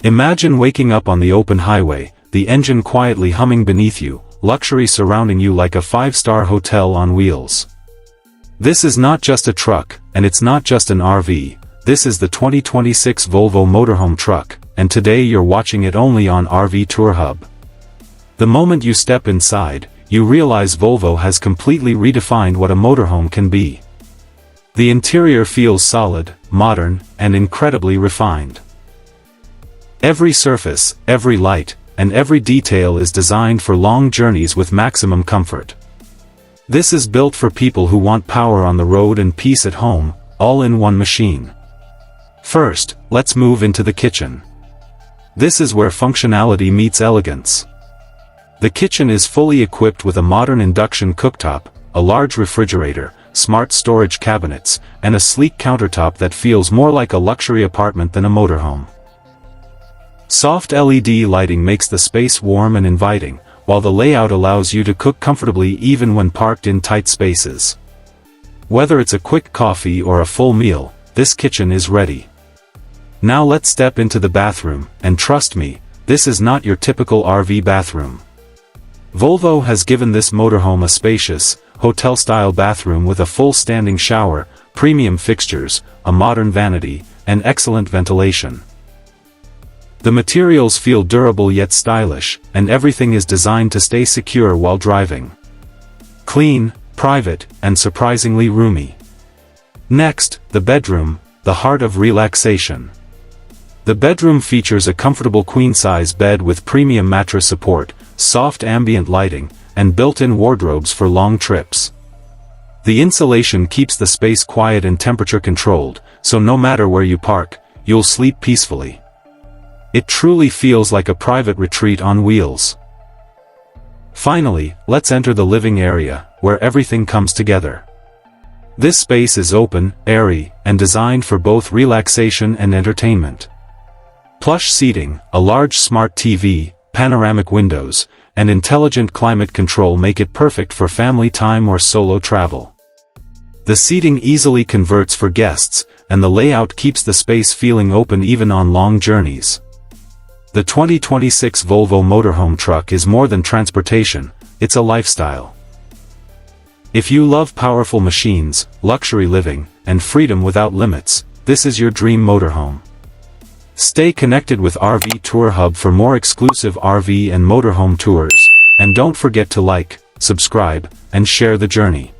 Imagine waking up on the open highway, the engine quietly humming beneath you, luxury surrounding you like a five-star hotel on wheels. This is not just a truck, and it's not just an RV, this is the 2026 Volvo Motorhome Truck, and today you're watching it only on RV TourHub. The moment you step inside, you realize Volvo has completely redefined what a motorhome can be. The interior feels solid, modern, and incredibly refined. Every surface, every light, and every detail is designed for long journeys with maximum comfort. This is built for people who want power on the road and peace at home, all in one machine. First, let's move into the kitchen. This is where functionality meets elegance. The kitchen is fully equipped with a modern induction cooktop, a large refrigerator, smart storage cabinets, and a sleek countertop that feels more like a luxury apartment than a motorhome. Soft LED lighting makes the space warm and inviting, while the layout allows you to cook comfortably even when parked in tight spaces. Whether it's a quick coffee or a full meal, this kitchen is ready. Now let's step into the bathroom, and trust me, this is not your typical RV bathroom. Volvo has given this motorhome a spacious, hotel-style bathroom with a full standing shower, premium fixtures, a modern vanity, and excellent ventilation. The materials feel durable yet stylish, and everything is designed to stay secure while driving. Clean, private, and surprisingly roomy. Next, the bedroom, the heart of relaxation. The bedroom features a comfortable queen-size bed with premium mattress support, soft ambient lighting, and built-in wardrobes for long trips. The insulation keeps the space quiet and temperature-controlled, so no matter where you park, you'll sleep peacefully. It truly feels like a private retreat on wheels. Finally, let's enter the living area, where everything comes together. This space is open, airy, and designed for both relaxation and entertainment. Plush seating, a large smart TV, panoramic windows, and intelligent climate control make it perfect for family time or solo travel. The seating easily converts for guests, and the layout keeps the space feeling open even on long journeys. The 2026 Volvo Motorhome Truck is more than transportation, it's a lifestyle. If you love powerful machines, luxury living, and freedom without limits, this is your dream motorhome. Stay connected with RV TourHub for more exclusive RV and motorhome tours, and don't forget to like, subscribe, and share the journey.